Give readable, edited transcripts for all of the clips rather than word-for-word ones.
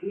এই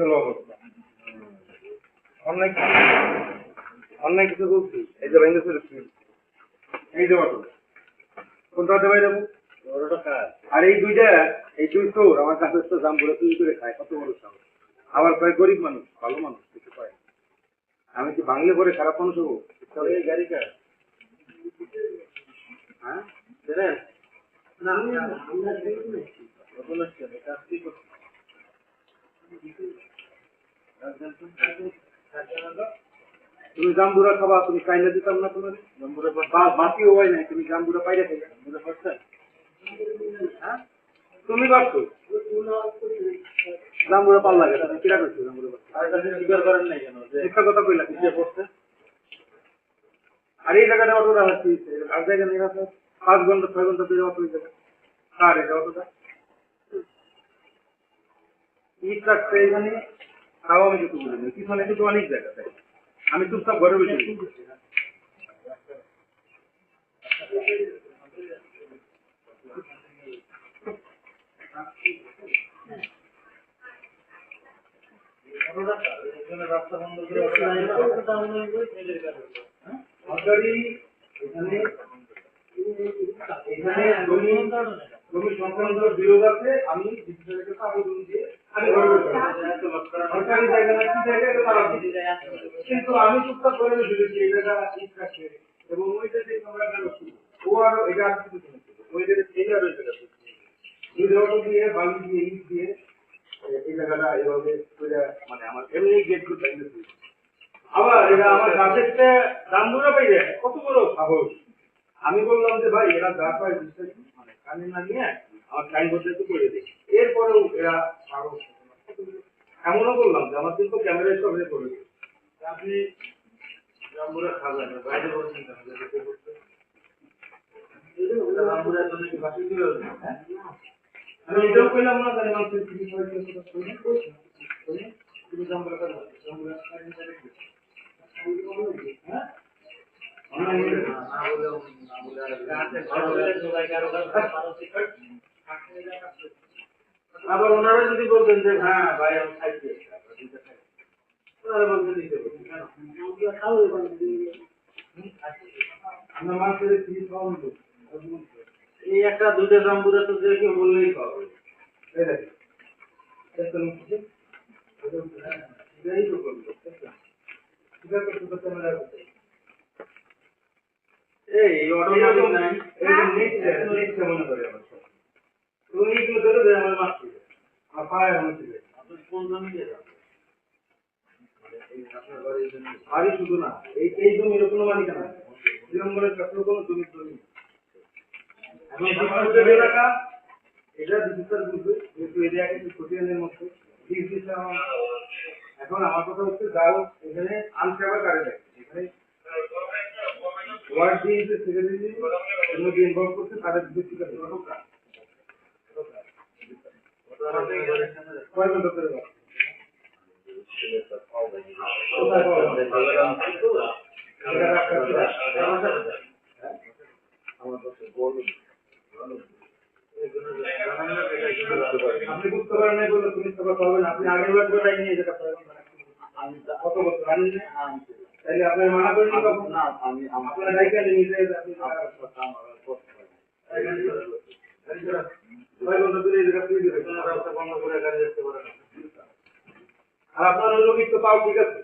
হলো অবস্থা। অনেক কিছু বলছি, এই যে ভেঙে ফেলেছি, এই যে অটো কোনটা দেবাই দেবো, আর এই দুই চোর আমার কাছে তো দাম বলে চুরি করে খায়, কত বড় সাহস। আবার প্রায় গরিব মানুষ, ভালো মানুষ, কিছু পায়। আমি কি বাংলা করে খারাপ মানুষ হবো? এই গাড়িটা হ্যাঁ তুমি জাম্বুরা খাবা, তুমি চাইলে দিতাম না তোমার বাকি হয় নাই, তুমি জাম্বুরা পাইলে খাইলে হ্যাঁ তুমি পারছো জাম্বুরা পাল লাগে, তুমি কিরা করছো জাম্বুরা স্বীকার করেন নাই কেন? একটা কথা কইলা পিছিয়ে পড়ছে। আর এই জায়গাটা অটোটা হচ্ছে আর জায়গা নেই, 5 ঘন্টা 6 ঘন্টা পেয়ে অটো হয়ে যাবে। আর এটা অটোটা ইট রাখছে এখানে, তাও আমি কিছু বলিনি, পিছনে কিন্তু অনেক জায়গা তাই আমি চুপচাপ ঘরে বসে রাস্তা বন্ধ করে এখানে জমি সংক্রান্ত বিরোধ আছে, আমি আবেদন দিয়ে সরকারি জায়গা না কি জায়গা তারা কিন্তু আমি চুপচাপ করে বসেছি এই জায়গা ঠিক আছে। এবং ওইটা যে আমরা ও আরো এটা আর কিছু শুনেছিল ওইটা থেকে আরো জায়গা দিয়ে বালি দিয়ে ইট দিয়ে এই জায়গাটা এভাবে মানে আমার এমনি গেট গুলো ভেঙে। আবার এটা আমার গাছেরটা দামগুলো পাই যায়, কত বড় সাহস। আমি বললাম যে ভাই এরা যা পায় মানে কানে না নিয়ে আমার সাইনবোর্ড একটু করে দিই, এরপরেও এরা সাহস। এমনও বললাম যে আমার কিন্তু ক্যামেরায় সব করে দিই, আপনি জাম্বুরা খাবেন না, বাইরে বলছেন আমি এটাও কইলাম না জানি মানুষের তুমি জাম্বুরা খাবেন হ্যাঁ আবার ওনারা যদি বলতেন যে হ্যাঁ ভাই আমি খাইছি এই একটা দুইটা জাম্বুরা তো যে কেউ বললেই পাবে। এই অটোমেটিক নাই, এটা নেক্সট মনে করে আমার তুমি কি ধরে দেয় আমার মাছ ছিল আর পায় আমার ছিল আপনি কোন জমি দিয়ে যাবেন? এই আপনার বাড়ির জন্য বাড়ি শুধু না, এই জমি এরকম কোনো মালিকানা নেই। বিলম্বনের কাছেও কোনো জমির দলিল নেই। এখন বিদ্যুতের এলাকা এটা বিদ্যুতের বুঝবে যেহেতু এরিয়া কিন্তু খতিয়ানের মধ্যে এখন আমার কথা হচ্ছে যাও এখানে আনসেবা কারে দেয় এখানে ওয়ার্ড দিয়ে যে সেক্রেটারি এর মধ্যে ইনভলভ করছে তাদের ব্যক্তিগত কয় ঘন্টা ধরে আপনি বুঝতে পারেন নাই বলে তুমি তো কথা হবে না আপনি আগের বার কোথায় নিয়ে যেতে পারেন কত বছর জানেন তাহলে আপনি মানা করেন না আমি আপনার জায়গা নিয়ে যেতে আপনি আর আপনার লোক তো পাও ঠিক আছে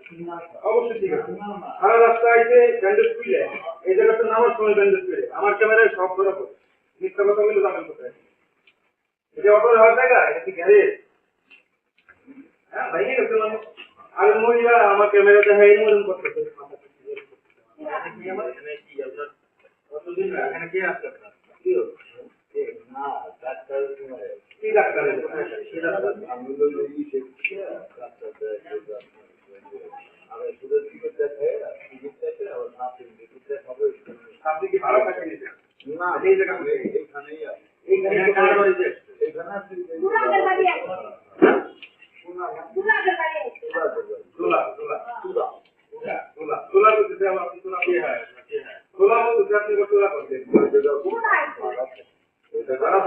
অবশ্যই ঠিক আছে সারা রাস্তা আইছে ব্যান্ডেজ খুলে এই জায়গাতে নামার সময় ব্যান্ডেজ খুলে আমার ক্যামেরায় সব ধরা পড়ে মিথ্যা কথা বলে যাবেন কোথায় এটা অটোর হওয়ার জায়গা এটা কি গ্যারেজ হ্যাঁ ভাই গেছে মানে আর মহিলা আমার ক্যামেরা দেখায় এই মরণ করতেছে এখানে কে আসছে আপনার না ডাক্তার কি ডাক্তার আমি আপনি কি ভাড়া টাকা নিয়েছেন না এই জায়গা এইখানেই এইখানে কার বাড়িতে এইখানে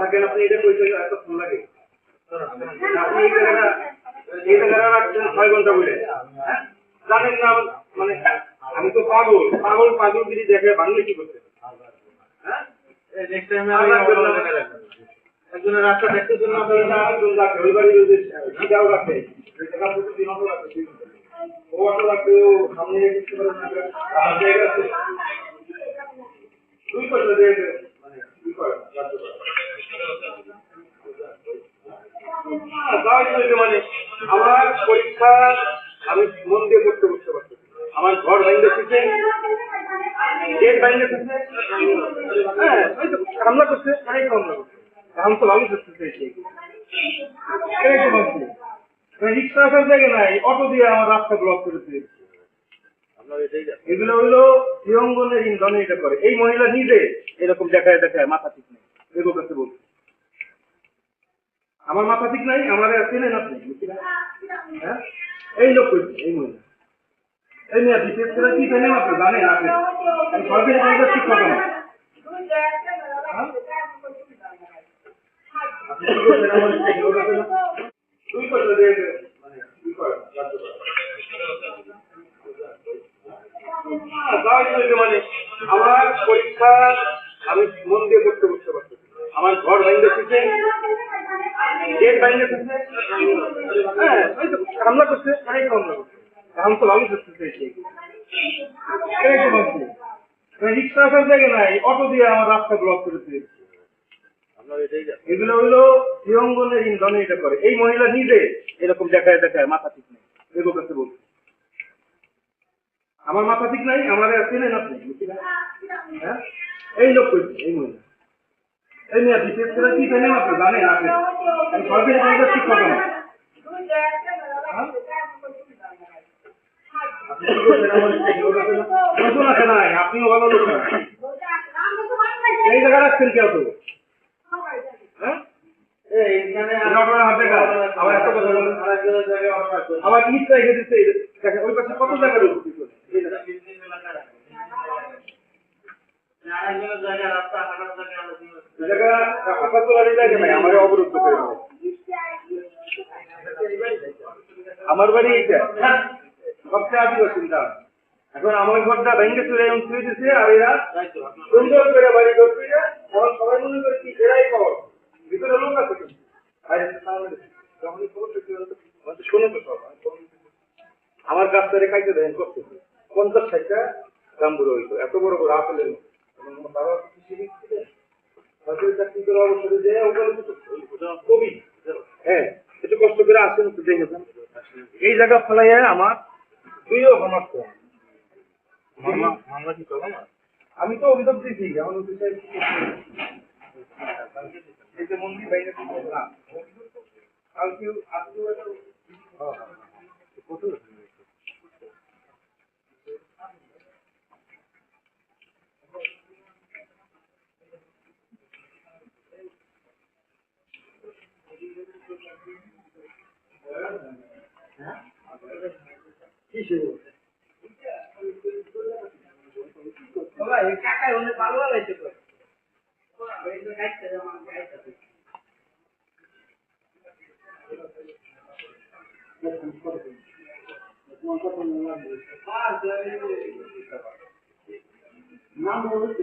থাকেন আপনি এটা কইতে এত ফোন লাগে আপনি এই জায়গাটা রাখছেন 6 ঘন্টা বলে জানেন না মানে আমি তো পাগলগিরি দেখে বাংলা কি করতে হ্যাঁ নেক্সট টাইম একজনের রাস্তা দেখতে জন্য ওই বাড়ির সেটাও রাখে ওই জায়গা প্রতিদিন অটো রাখে ও অটো রাখবে ও সামনে দেখতে পারে না জায়গা আছে 2 বছর মানে কি করে মানে আমার পরীক্ষা আমি মন দিয়ে করতে বুঝতে পারছি আমার ঘর ভাঙতে শিখছে গেট ভাঙতে শিখছে হ্যাঁ হামলা করছে হামলা করছে এখন তো ভালো করতেছে রিক্সা আসার জায়গা নাই অটো দিয়ে আমার রাস্তা ব্লক করেছে এগুলো হইলো বিরঙ্গনের ইন্ধনে এটা করে এই মহিলা নিজে এরকম দেখায় মাথা ঠিক নেই এগুলো কাছে বলছে আমার মাথা ঠিক নাই আমার চেনেন আপনি হ্যাঁ এই লোক করছে এই মহিলা এই মেয়ে বিশেষ করে কি জানেন আপনি জানেন আপনি সরকারি কাজের ঠিক হবে না মানে আমার পরীক্ষা আমি মন দিয়ে করতে বুঝতে পারছি আমার ঘর ভাঙতে শিখছে গেট ভাঙতে শিখছে হ্যাঁ হামলা করছে হামলা করছে এখন তো ভালো করতেছে রিক্সা আসার জায়গা নাই অটো দিয়ে আমার রাস্তা ব্লক করেছে এগুলো হইলো বিরঙ্গনের ইন্ধনে এটা করে এই মহিলা নিজে এরকম দেখায় মাথা ঠিক নেই এগুলো কাছে বলছে আমার মাথা ঠিক নাই আমার চেনেন আপনি হ্যাঁ এই লোক করছে এই মহিলা এই মেয়ে বিশেষ করে কি জানেন আপনি জানেন আপনি সরকারি কাজের ঠিক হবে না আপনিও ভালো লোক এই জায়গা রাখছেন কেউ তো আবার ইট রেখে দিচ্ছে ওই পাশে কত জায়গা আমার অবরুদ্ধ করে আমার বাড়ি এইটা সবচেয়ে আদিবাসী এখন আমার ঘরটা ভেঙে চলে এবং ছুঁয়ে দিচ্ছে আর এরা সুন্দর করে বাড়ি করছে এখন সবাই মনে করে কি এরাই পাওয়ার ভিতরে লোক আছে শোনো তো সব আমার গাছটা রেখাইতে দেন করতেছে 50-60টা গাম্বুর হইতো এত বড় বড় আপেলের বাবা চাকরি করে অবসরে যে কবি হ্যাঁ একটু কষ্ট করে আসেন একটু দেখেছেন এই জায়গা ফেলাইয়া আমার 2 ঘন্টা মামলা কি করবো না? আমি তো অভিযোগ দিয়েছি যেমন অফিসার এই যে মন্দির বাইরে না কালকে আজকে কত কাকাই অনেক ভালো লাগছে তো নাম বলছি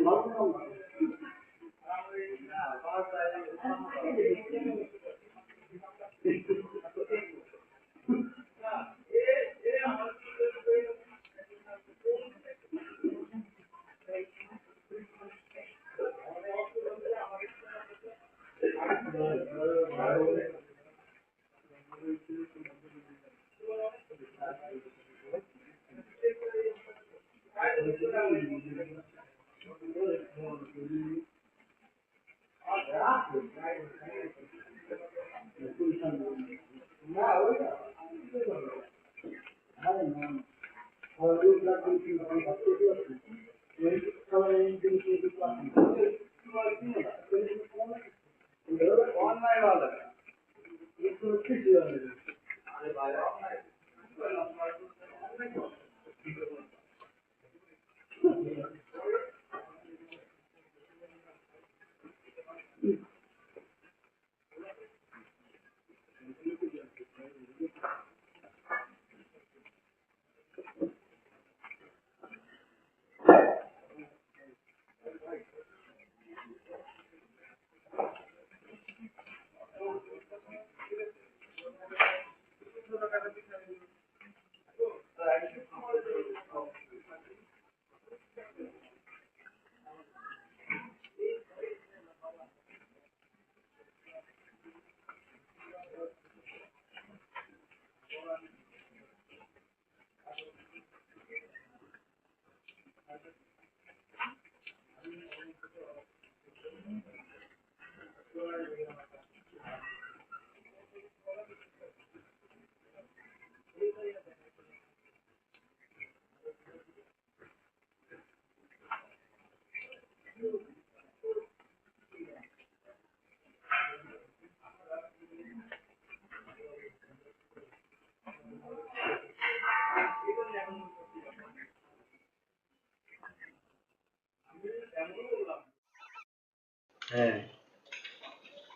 হ্যাঁ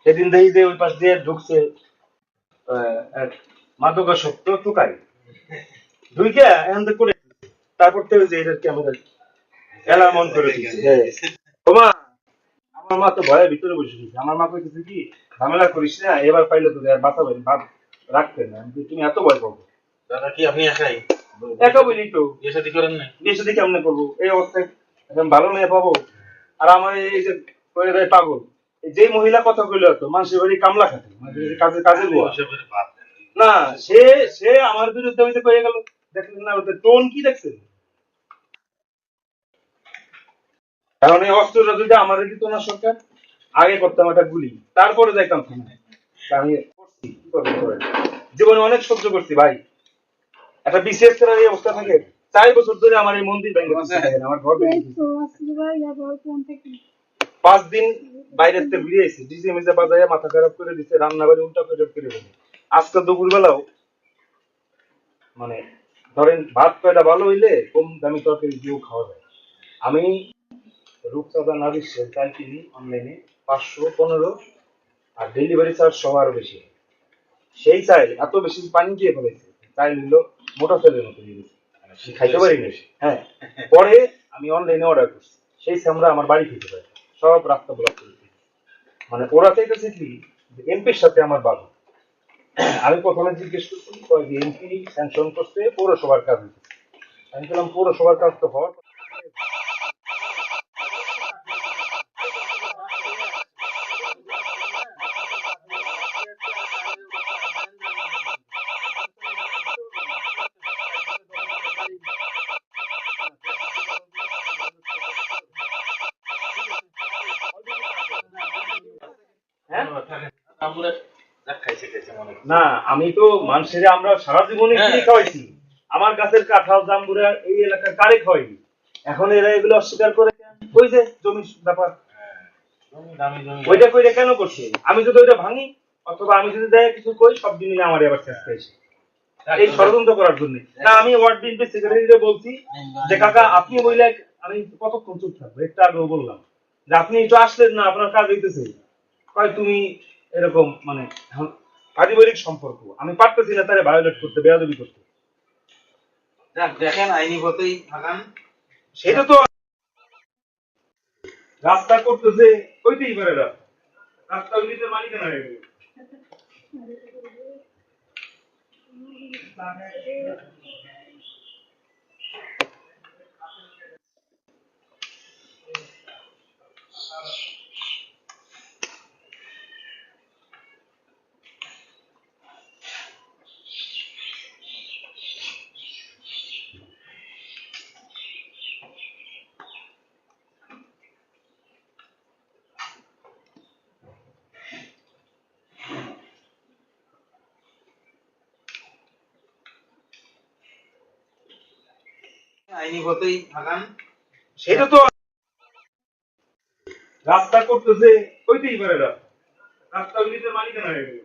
সেদিন দেখি যে ওই পাশ দিয়ে ঢুকছে এক মাদকাসক্ত টুকাই ঢুকে এখান থেকে করে তারপর থেকে যে এটার ক্যামেরা অ্যালার্ম অন করে দিচ্ছে হ্যাঁ তোমা আমার মা তো ভয়ের ভিতরে বসে গেছে আমার মা কইতেছে কি ঝামেলা করিস না এবার পাইলে তো আর বাঁচা পারি ভাব রাখতে না আমি কই, তুমি এত ভয় পাবো দাদা কি আপনি একাই একা বলি তো বিয়ে শাদী করেন না? বিয়ে সাথে কেমনে করবো এই অবস্থায় এখন ভালো মেয়ে পাবো আর আমার এই যে করে দেয় পাগল এই যে মহিলা কথা কইলো তো মানুষের বাড়ি কামলা খাটে মানুষের বাড়ি কাজে কাজে বুয়া ওইসবের বাদ দেন। না সে সে আমার বিরুদ্ধে হইতে কয়ে গেল দেখলেন না ওদের টোন কি দেখছেন কারণ এই অস্ত্রটা যদি আমাদের দিত না সরকার আগে করতাম একটা গুলি তারপরে যাইতাম থানায় আমি করছি কি করবো বলেন? জীবনে অনেক সহ্য করছি ভাই একটা বিশেষ করে এই অবস্থা থাকে 4 বছর ধরে আমার এই মন্দির ভেঙে দিচ্ছে দেখেন, আমার ঘর ভেঙে দিচ্ছে 5 দিন বাইরের থেকে ঘুরে এসেছি ডিজে মিজে বাজায় মাথা খারাপ করে দিচ্ছে রান্না বাড়ি উল্টা করে করে বলে আজকে দুপুর বেলাও মানে ধরেন ভাত কয়টা ভালো হইলে কম দামি তরকারি দিয়েও খাওয়া যায় আমি রূপচাঁদা নাবিশের চাল কিনি অনলাইনে 515 আর ডেলিভারি চার্জ সবার বেশি সেই চাল এত বেশি পানি দিয়ে ফেলেছে চাল নিল মোটা চালের মতো দিয়ে দিচ্ছে খাইতে পারি না হ্যাঁ পরে আমি অনলাইনে অর্ডার করছি সেই আমরা আমার বাড়ি খেতে পারি সব রাস্তা ব্লক করে দিয়েছে মানে ওরা চাইতেছে কি এমপির সাথে আমার বাধা আমি প্রথমে জিজ্ঞেস করছি কয় যে এমপি স্যাংশন করতে পৌরসভার কাজ হচ্ছে আমি বললাম পৌরসভার কাজ তো হওয়ার কথা। হ্যাঁ আমরা যা খাইছে খাইছে মনে হয়। না, আমি তো মানুষের আমরা সারা জীবনে হ্যাঁ। কিনে খাওয়াইছি। আমার গাছের কাঁঠাল জাম্বুরা এই এলাকার কারে খাওয়াইনি। এখন এরা এগুলো অস্বীকার করে কেন? ওই যে জমির ব্যাপার, জমি দামি জমি ওইটা কইরা কেন করছে? আমি যদি ওইটা ভাঙি অথবা আমি যদি দেয় কিছু কই, সব দিন আমার আবার শেষ খাইছে এই ষড়যন্ত্র করার জন্য। না, আমি ওয়ার্ড বিএনপি সেক্রেটারিকে বলছি যে কাকা আপনি বললে আমি কতক্ষণ চুপ থাকবো, একটু আগেও বললাম যে আপনি একটু আসলেন না, আপনার কাজ হইতেছে। কয় তুমি এরকম মানে এখন পারিবারিক সম্পর্ক আমি পারতেছি না তারে ভায়োলেট করতে, বেয়াদবি করতে। যাক দেখেন আইনি পথেই থাকান। সেটা তো রাস্তা করতেছে, কইতেই পারে রাস্তা, রাস্তা নিজের মালিকানা হয়ে গেল। আইনি পথেই থাকান। সেটা তো রাস্তা করতেছে, কইতেই পারে রাস্তা, রাস্তা নিজের মালিকানা হয়ে গেল।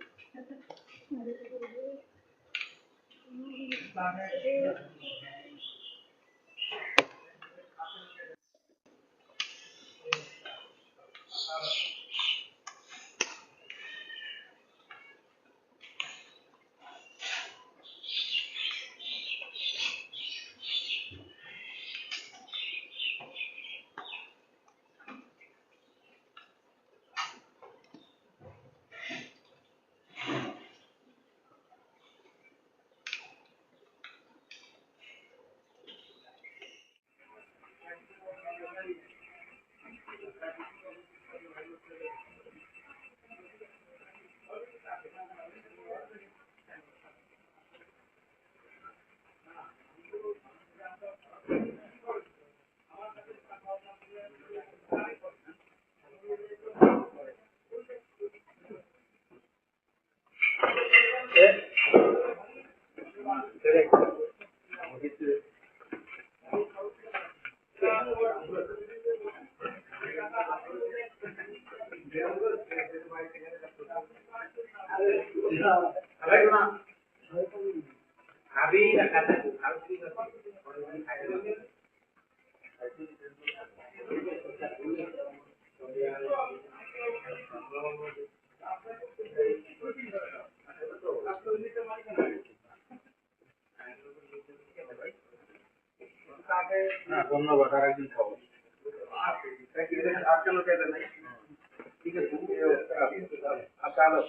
না ধন্যবাদ, আর একদিন খাবো। ঠিক আছে, আচ্ছা আলো।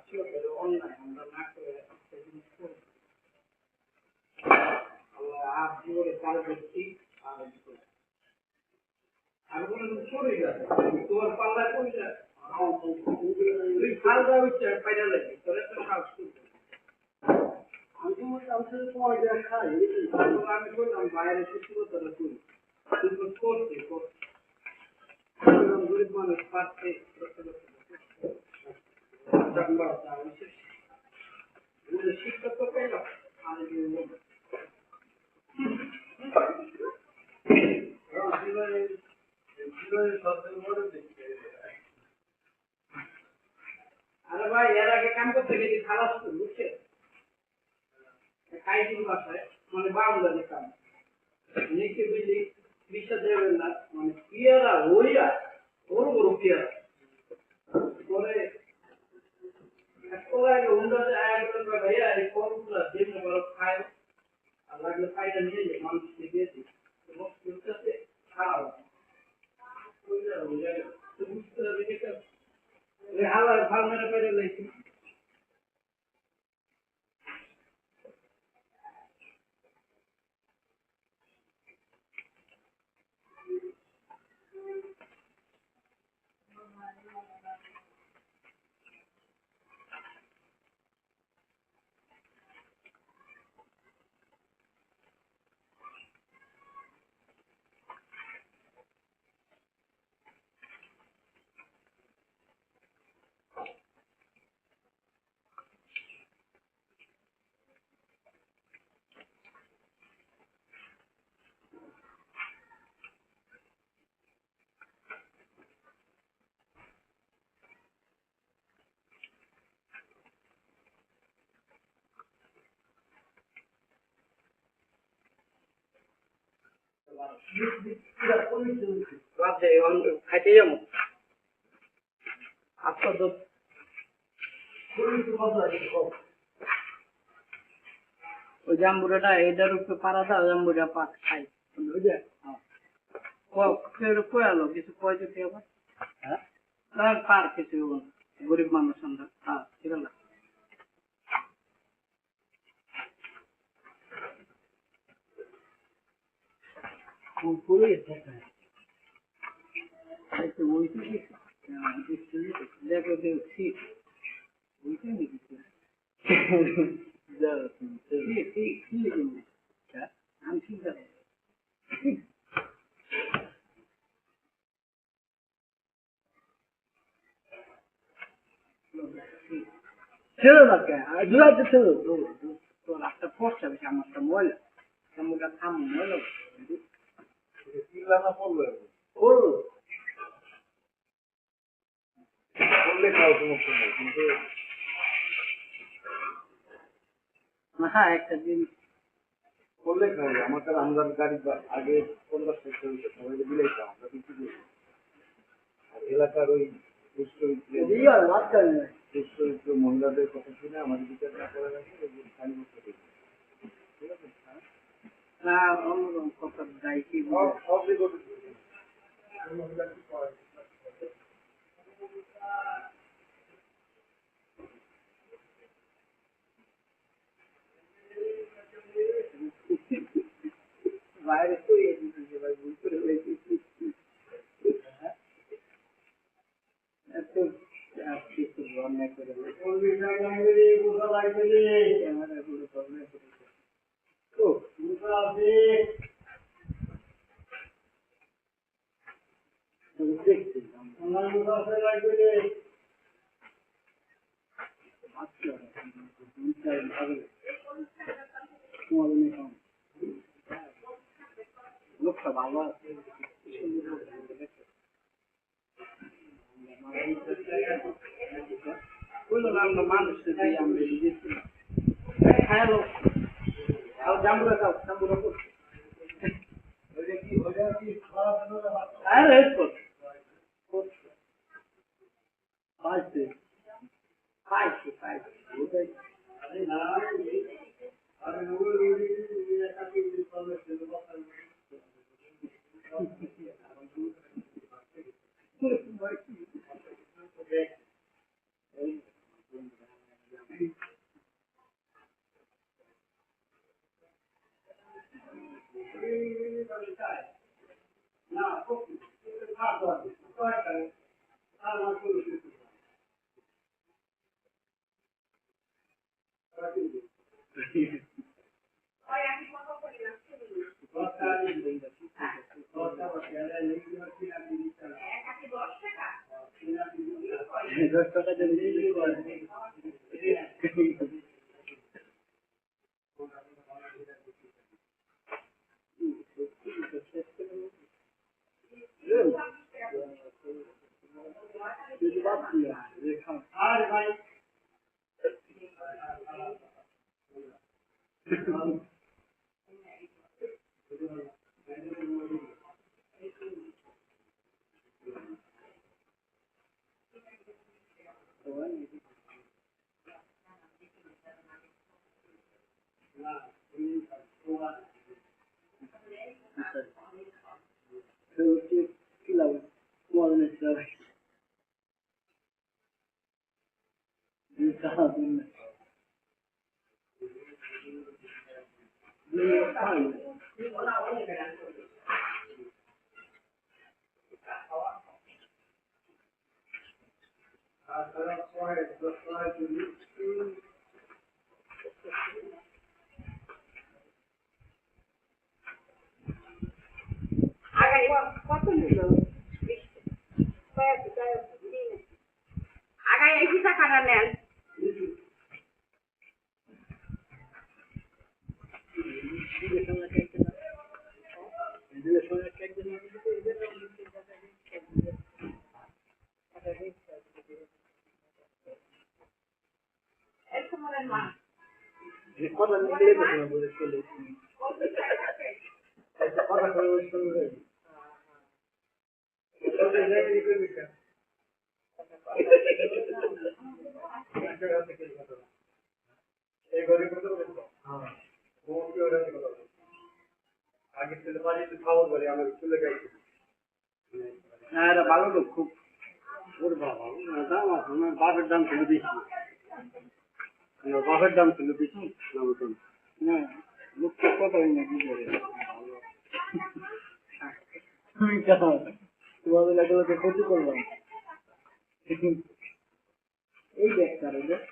অন্যায় আমরা না করে আল্লাহ আর জীবনে কারো ব্যক্তি আর কোনো চলে যাবে তোমার পাল্লা কই যায় তুই খালদা হচ্ছে পাইলা লাগে তোর একটা সাহস করতে আমি তোমার যা খাই আমি বললাম বাইরে সত্যি কথা করি তুই করতে গরিব মানুষ পাচ্ছে শিক্ষা তো পেলাম আমি আরে ভাই এর আগে কাম করতে গেছি খালাস তো বুঝছে খাই দিন বাসায় মানে বাংলাদেশ কাম নিচে বিলি বিশ্বাস দেবেন না মানে পিয়ারা হইয়া বড় বড় পিয়ারা পরে একলাই উন্ডাতে আয়োজন করে ভাইয়া এই ফলগুলা দিন বড় খায় আর লাগলে খাইটা নিয়ে যায় মানুষকে দিয়েছি এবং ফিল্টারতে খাওয়া ওইটা বুঝা গেল তো বুঝতে হবে যেটা হালা ভাল মেরে পেরে লাইছি রাতে খাইতে যাবো আজকে তো ওই জাম্বুরাটা এটার উপরে পাড়া দাও জাম্বুরা পাক খাই বুঝলে কয়ালো কিছু পয়সা দিয়ে আবার হ্যাঁ পার কিছু গরিব মানুষ আমরা হ্যাঁ ঠিক আছে দেখো দেখছি ওইটা নাকি আমি ঠিক আছে ছেড়ে না কেন জোড়াতে ছেড়ে তোর একটা পোস্ট আছে আমার একটা ময়লা মোটা থাম ময়লা করলে খাও সমস্যা নেই কিন্তু হ্যাঁ একটা দিন করলে খাও আমার তার আমদানি গাড়ি আগে 50 টাকা সবাই দিলেই খাও আমরা কিছু করি আর এলাকার ওই দুশ্চরিত্র মহিলাদের কথা শুনে আমাদের বিচার না করে রাখি খালি করতে ঠিক আছে হ্যাঁ অন্যরকম কথা যাই কি সব রেকর্ড বাইরে তো ভাই বুঝতে পেরেছি এত কিছু অন্যায় করে ক্যামেরা গুলো প্রবলেম করেছে তো দেখছি লোকটা ভালো আছে আমরা মানুষকে দিয়ে আমরা দিয়েছিলাম হ্যাঁ লোক জাম্বুরা খাও জাম্বুরা করছে হ্যাঁ রেট করছে পাইছে পাইছে পাইছে ওটাই আগায় একই টাকাটা নেন কথা নিলে বলে চলে কথা করে শুনবে এই গরিব কত বলতো হ্যাঁ ও কি ওরা থেকে কথা আগে থেকে বাড়ি তো খাওয়ার বলে আমার চলে গেছে না এটা ভালো লোক খুব ওর বাবা দাম আছে না বাপের দাম ছিল বেশি বাপের দাম ছিল বেশি না মতন না লোক তো কত হয় না কি করে তুমি কেমন তোমাদের লাগলে ক্ষতি করলাম এই দেখ কারো দেখ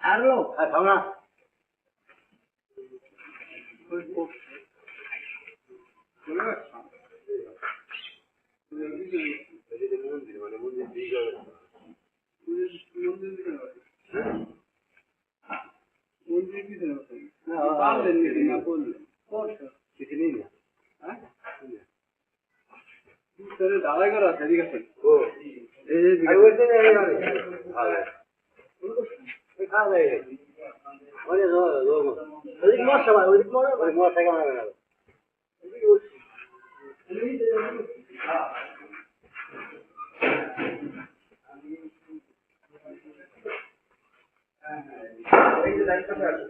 Arlo, sama. মন্দির ভিতরে ঢালাই করা আছে ঠিক আছে ও এই যে আর ওই দিন এই হবে ভালো এই খাওয়া যায় ওই যে ওই মশা ভাই ওই মশা কেমন হবে না এই যে দায়িত্বটা আছে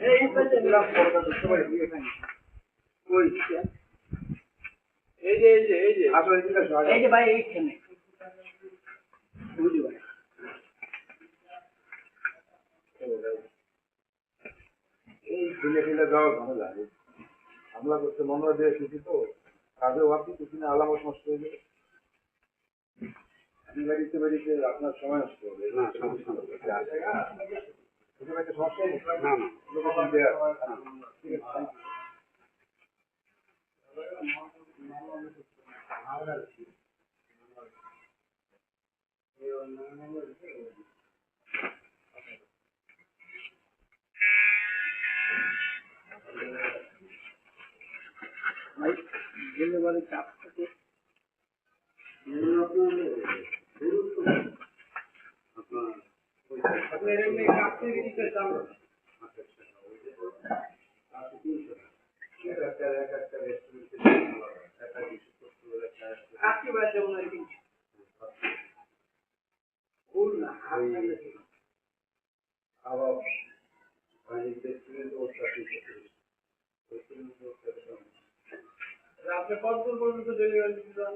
এই পাশে নিলাম পর্দা দেখতে পারি এখানে ওই এই যে আসলে এদিকে এই যে ভাই এইখানে বুঝি ভাই এই ঠেলে ঠেলে যাওয়া ভালো লাগে হামলা করতে মনে দিয়ে এসেছি তো কাজে ভাবছি পিছনে আলামত নষ্ট হয়ে যাবে আমি বাড়িতে বাড়িতে আপনার সময় নষ্ট হবে না সমস্যা একটা সমস্যা নেই না না ঠিক আছে ভাই গেলে বাড়ি চাপ থাকে আপনার এমনি কাপড় দিতে দাম কাকি ভাই যেমন আর কি ভুল না আবার আপনি কত দূর পর্যন্ত ডেলিভারি দিতে চান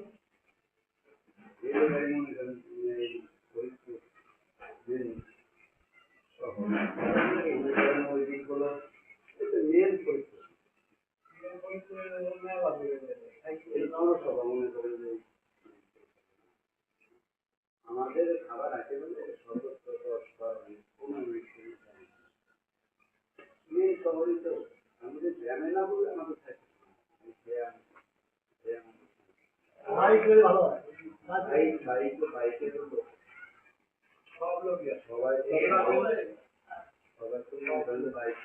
আমাদের খাবার আছে বলে সর্বোচ্চ 10-12 শহরে তো আমাদের গ্রামে না বলে আমাদের থাকে বাইকে সব লোক সবাই সবাই তো বাইক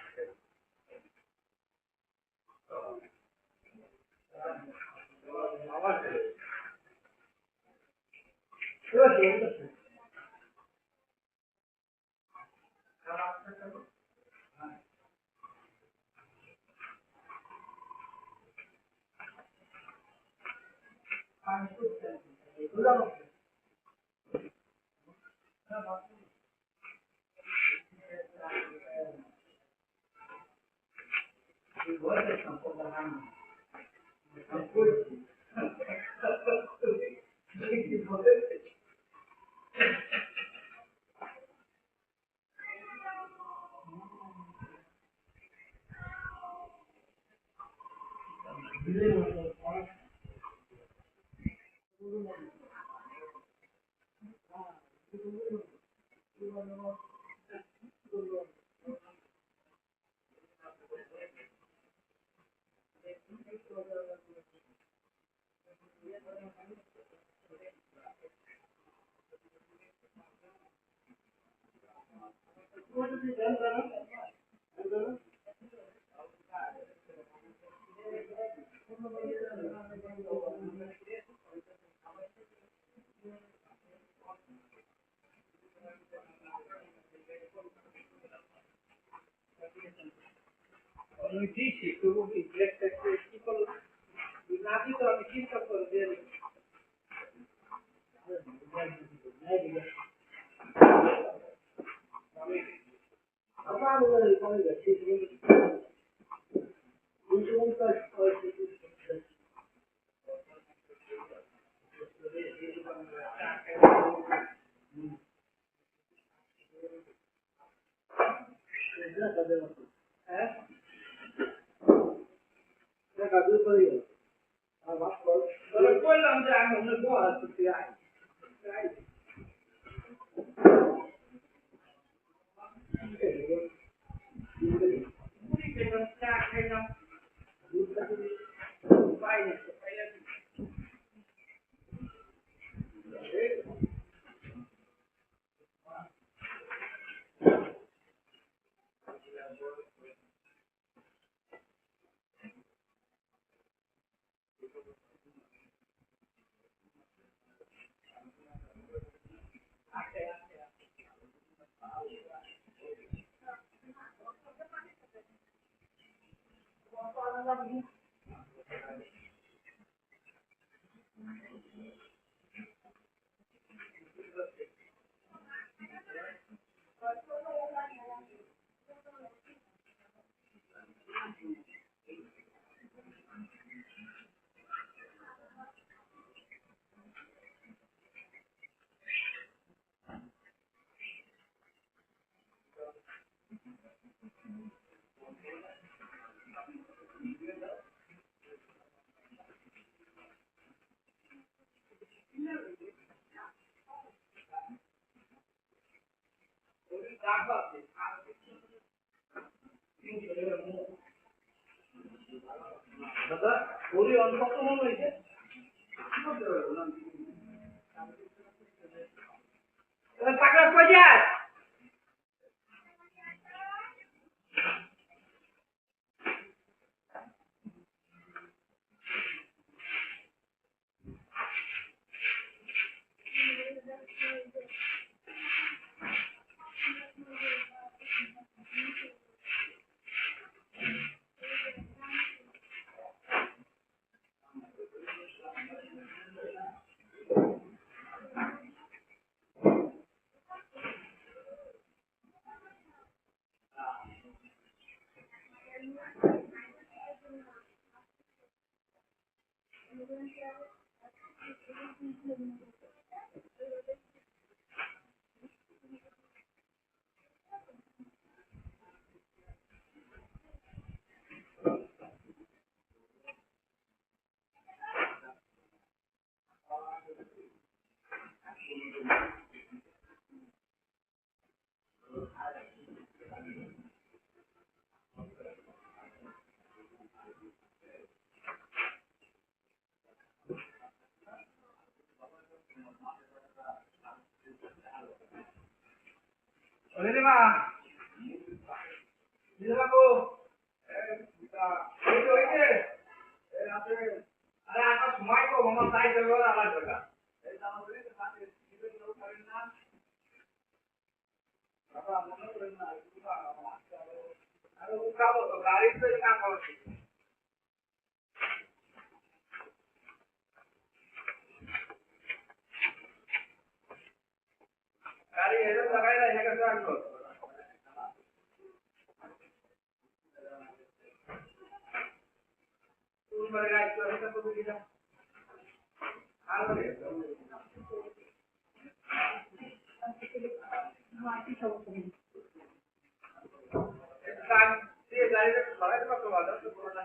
দিয়েছি তবু কি ব্রেকটা কি করলাম না দিত আমি চিন্তা করে দিয়ে হ্যাঁ কাজু করে গেল বললাম যে আমি অন্য দোয়া করতে আই দাদা ওরই অন্তত মনে হয়েছে টাকা কইয়া নীলিমা নীলিমা গো ওই যে আরে আটা সময় তো মামা তাই দেবো আলাদা জায়গা এই আমাদের সাথে জীবন লোক করেন না বাবা মনে করেন না আরে ও খাবো তো গাড়িতে কাম করছি গাড়ি এরকম লাগাই না এখানে রাখো তুমি মানে গাড়ি তো এটা তো দিলা আর বলে কাজ দিয়ে গাড়িটা সরাইতে পারতো ভালো তো পুরো না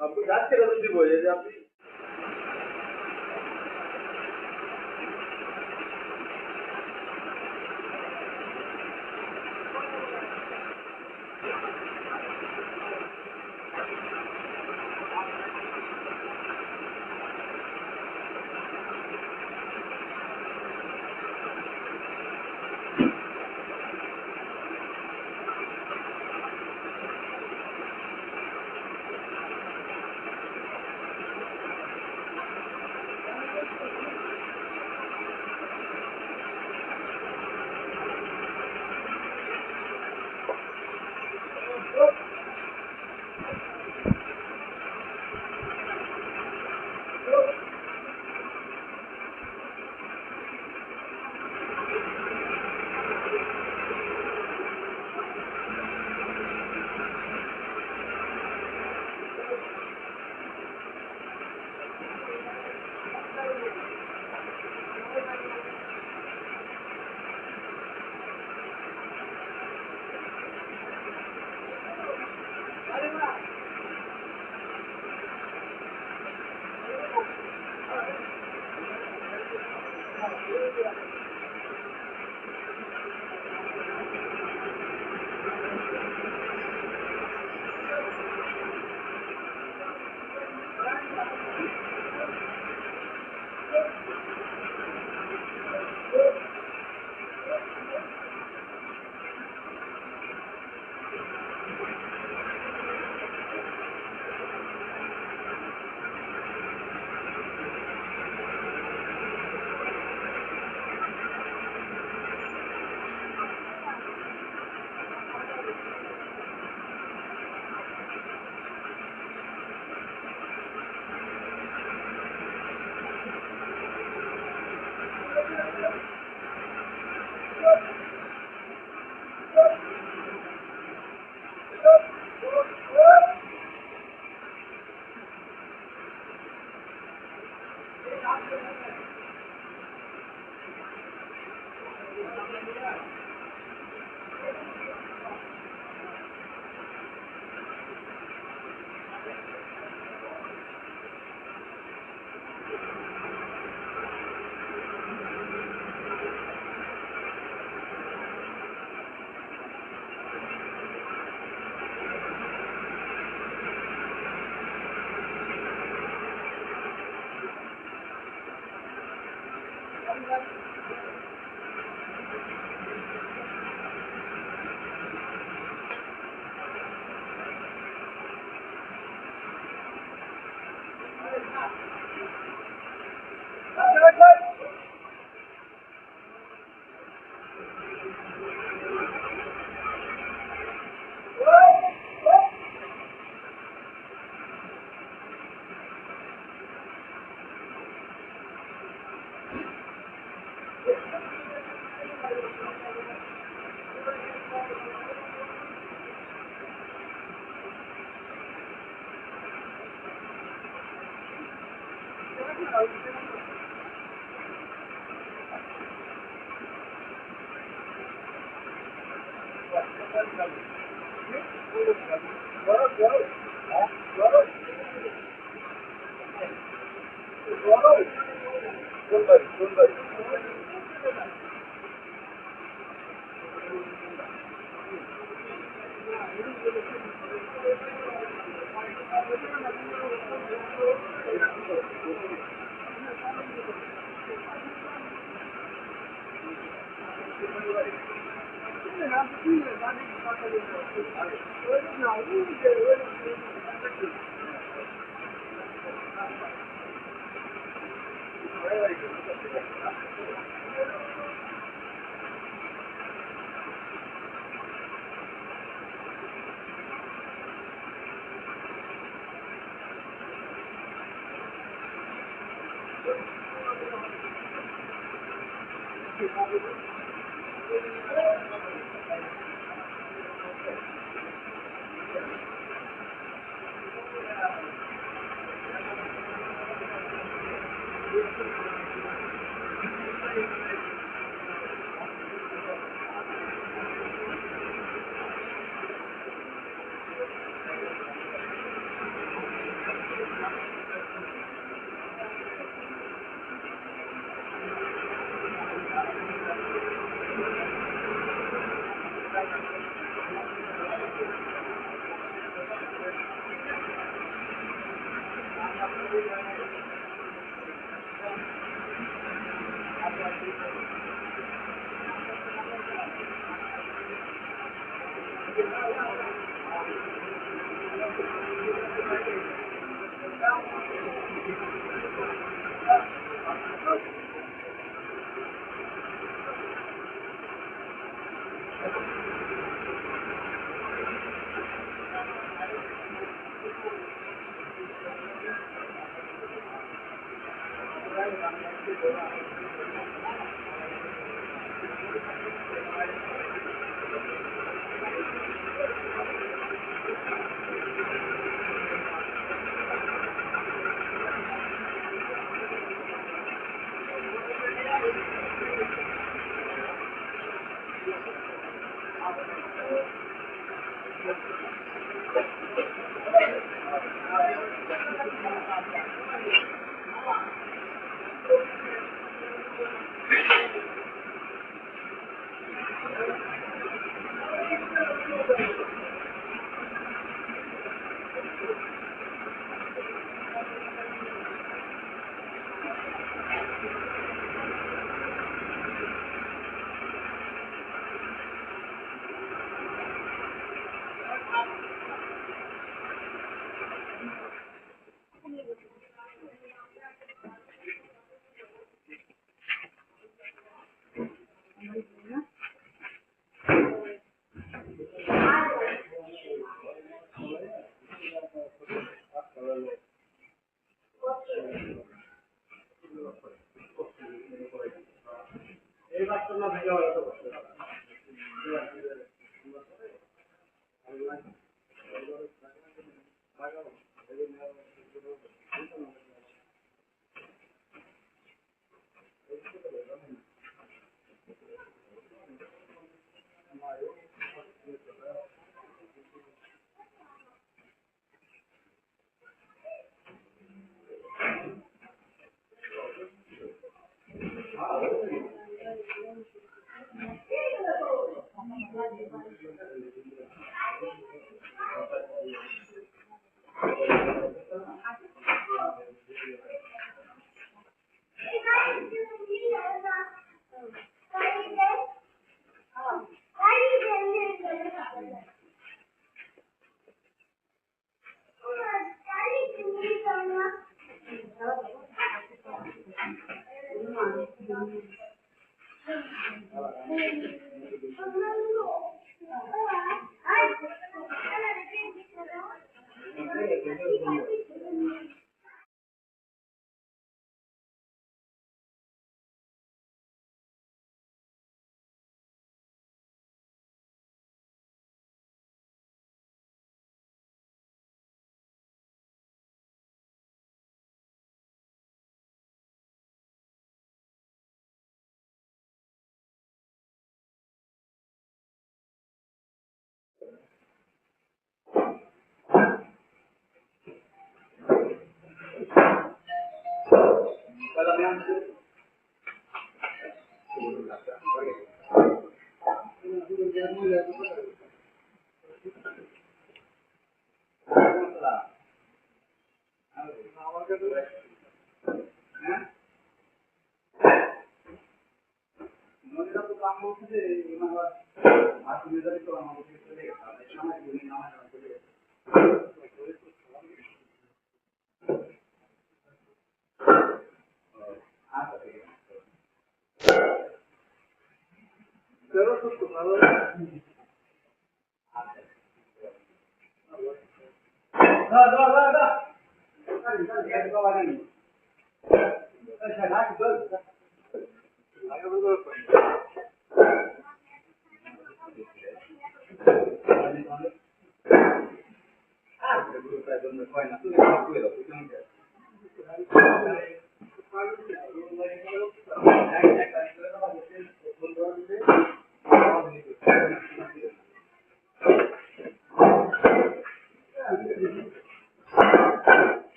আপনি যাচ্ছে কত দিব এই যে আপনি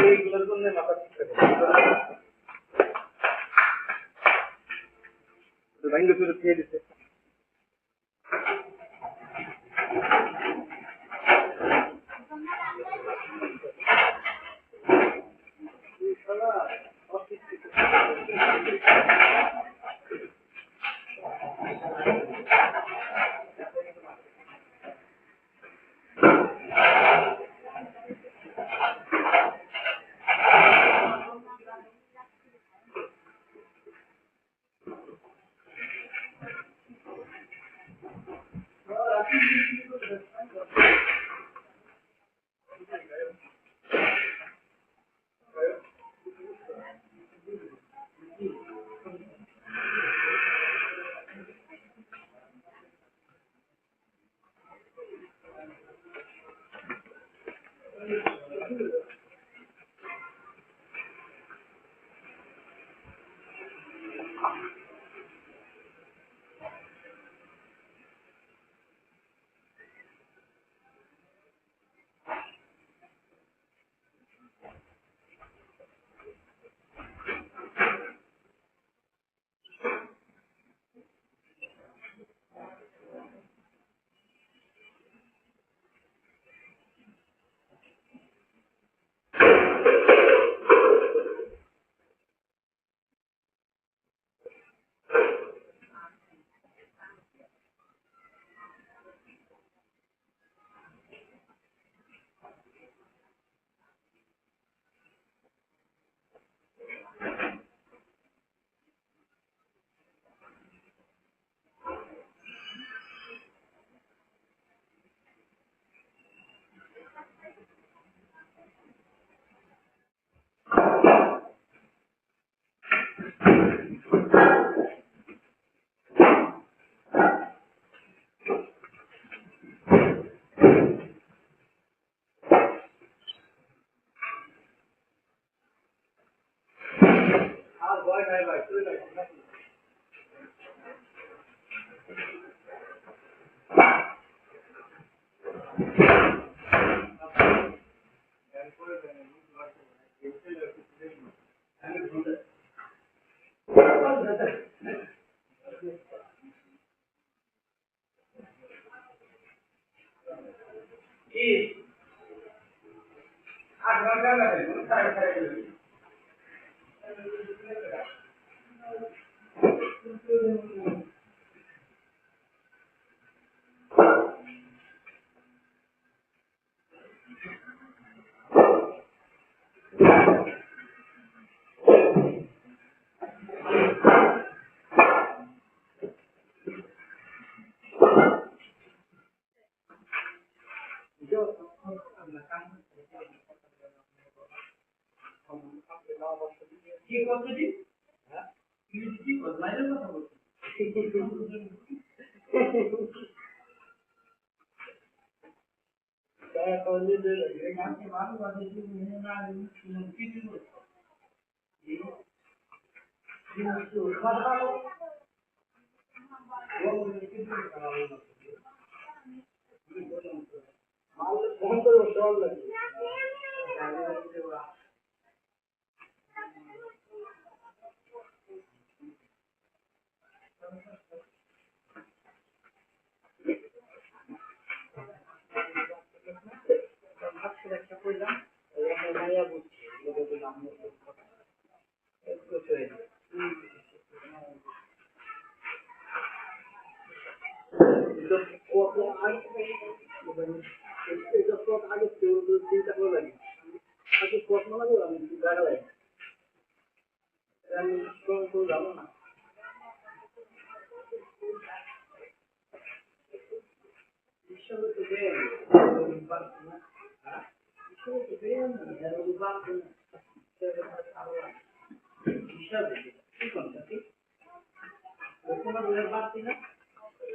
এইগুলোর জন্য মাথা ঠিক থাকে ভাঙ্গে চুরে খেয়ে দিচ্ছে কি করতে দিন কি বদলাইলে কথা বলছি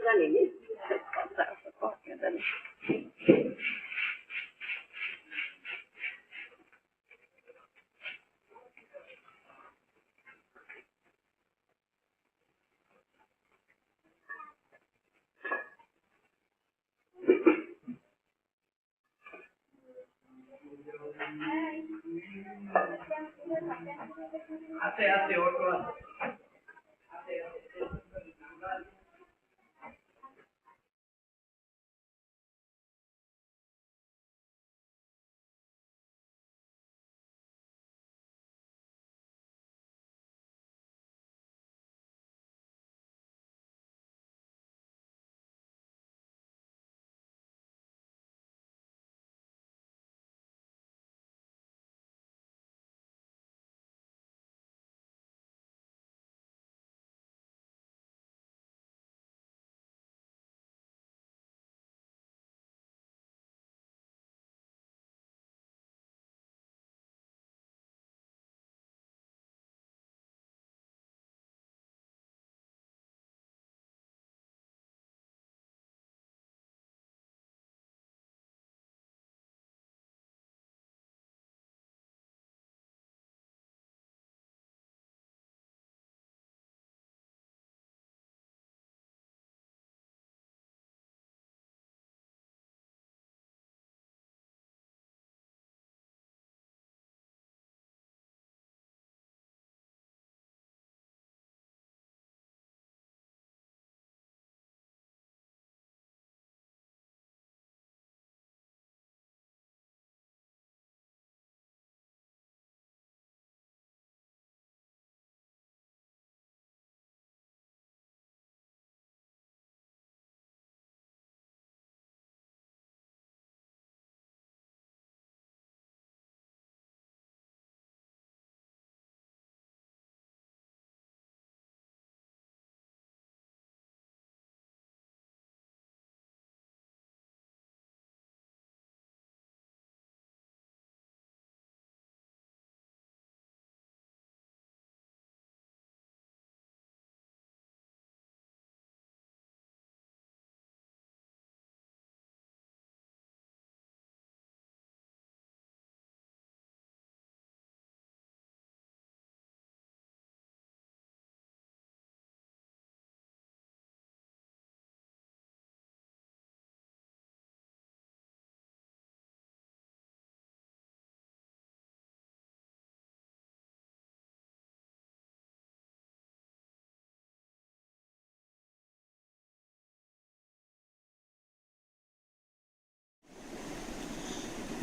জানি নি। আছে আছে অটো আছে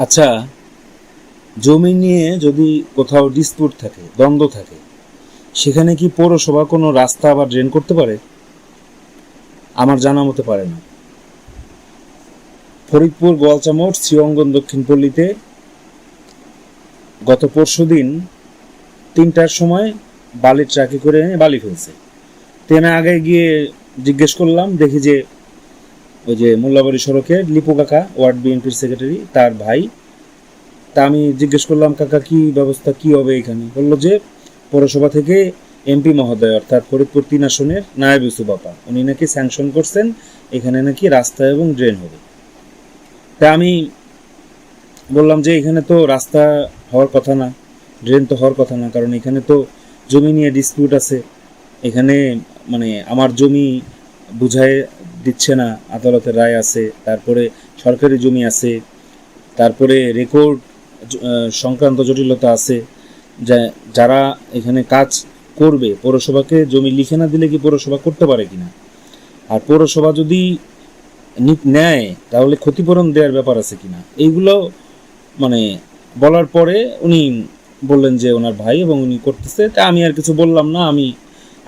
আচ্ছা, জমি নিয়ে যদি কোথাও ডিসপুট থাকে, দ্বন্দ্ব থাকে, সেখানে কি পৌরসভা কোনো রাস্তা বা ড্রেন করতে পারে? আমার জানা মতে পারে না। ফরিদপুর গোয়ালচামোড় শ্রীঅঙ্গন দক্ষিণ পল্লীতে গত পরশুদিন 3টার সময় বালির ট্রাকে করে এনে বালি ফেলছে। তো আমি আগে গিয়ে জিজ্ঞেস করলাম, দেখি যে ওই যে মোল্লাবাড়ি সড়কের লিপু কাকা, ওয়ার্ড বিএনপির সেক্রেটারি, তার ভাই। তা আমি জিজ্ঞেস করলাম, কাকা কি ব্যবস্থা কি হবে এখানে? বললো যে পৌরসভা থেকে এমপি মহোদয় অর্থাৎ ফরিদপুর 3 আসনের নায়েব ইউসুফ আপা, উনি নাকি স্যাংশন করছেন, এখানে নাকি রাস্তা এবং ড্রেন হবে। তা আমি বললাম যে এখানে তো রাস্তা হওয়ার কথা না, ড্রেন তো হওয়ার কথা না, কারণ এখানে তো জমি নিয়ে ডিসপিউট আছে। এখানে মানে আমার জমি বুঝায় দিচ্ছে না, আদালতের রায় আছে, তারপরে সরকারি জমি আছে, তারপরে রেকর্ড সংক্রান্ত জটিলতা আছে। যারা এখানে কাজ করবে, পৌরসভাকে জমি লিখে না দিলে কি পৌরসভা করতে পারে কিনা? আর পৌরসভা যদি নেয় তাহলে ক্ষতিপূরণ দেওয়ার ব্যাপার আছে কিনা, এইগুলো মানে বলার পরে উনি বললেন যে ওনার ভাই এবং উনি করতেছে। তা আমি আর কিছু বললাম না, আমি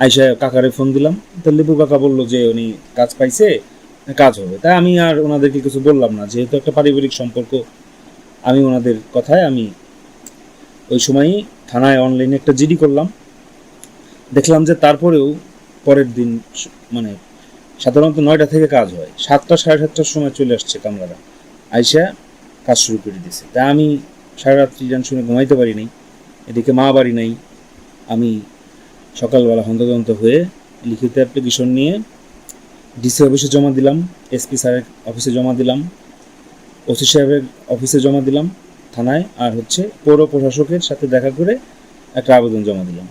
আইসা কাকারে ফোন দিলাম। তো লিপু কাকা বললো যে উনি কাজ পাইছে, কাজ হবে। তাই আমি আর ওনাদেরকে কিছু বললাম না, যেহেতু একটা পারিবারিক সম্পর্ক। আমি ওনাদের কথায় আমি ওই সময়ই থানায় অনলাইনে একটা জিডি করলাম। দেখলাম যে তারপরেও পরের দিন মানে সাধারণত 9টা থেকে কাজ হয়, 7টা সাড়ে 7টার সময় চলে আসছে কামলারা, আইসা কাজ শুরু করে দিয়েছে। তাই আমি সারা রাত্রি টেনশনে ঘুমাইতে পারি নাই, এদিকে মা বাড়ি নাই। আমি সকালবেলা হন্তদন্ত হয়ে লিখিত অ্যাপ্লিকেশন নিয়ে ডিসি অফিসে জমা দিলাম, এসপি স্যারের অফিসে জমা দিলাম, ওসি সাহেবের অফিসে জমা দিলাম থানায়, আর হচ্ছে পৌর প্রশাসকের সাথে দেখা করে একটা আবেদন জমা দিলাম।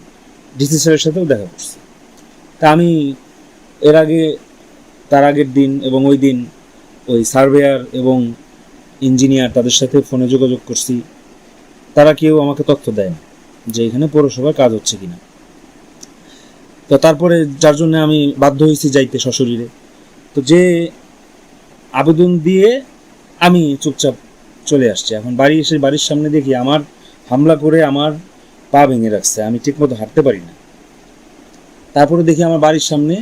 ডিসি স্যারের সাথেও দেখা করছি। তা আমি তার আগের দিন এবং ওই দিন ওই সার্ভেয়ার এবং ইঞ্জিনিয়ার তাদের সাথে ফোনে যোগাযোগ করছি, তারা কেউ আমাকে তথ্য দেয় না যে এখানে পৌরসভার কাজ হচ্ছে কিনা। তো তারপরে যার জন্য আমি বাধ্য হয়েছি যাইতে সশরীরে। তো যে আবেদন দিয়ে আমি চুপচাপ চলে আসছি। এখন বাড়ি এসে বাড়ির সামনে দেখি আমার হামলা করে আমার পা ভেঙে রাখছে, আমি ঠিকমতো হাঁটতে পারি না। তারপরে দেখি আমার বাড়ির সামনে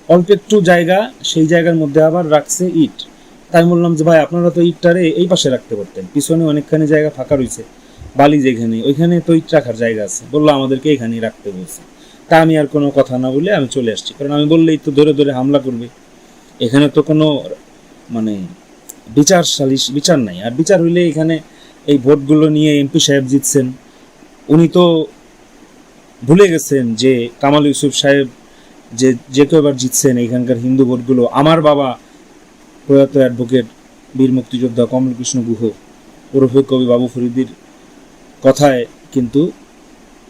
অল্প একটু জায়গা, সেই জায়গার মধ্যে আবার রাখছে ইট। তাই বললাম যে ভাই আপনারা তো ইটটারে এই পাশে রাখতে পারতেন, পিছনে অনেকখানি জায়গা ফাঁকা রয়েছে, বালি যেখানে ওইখানে তো ইট রাখার জায়গা আছে, বললো আমাদেরকে এখানেই রাখতে বলছে। তা আমি আর কোনো কথা না বলে আমি চলে আসছি, কারণ আমি বললেই তো ধরে ধরে হামলা করবে। এখানে তো কোনো মানে বিচার নাই। আর বিচার হইলে এখানে এই ভোটগুলো নিয়ে এমপি সাহেব জিতছেন, উনি তো ভুলে গেছেন যে কামাল ইউসুফ সাহেব যে কেউ এবার জিতছেন এখানকার হিন্দু ভোটগুলো আমার বাবা প্রয়াত অ্যাডভোকেট বীর মুক্তিযোদ্ধা কমলকৃষ্ণ গুহ ওরফে কবি বাবু ফরিদির কথায় কিন্তু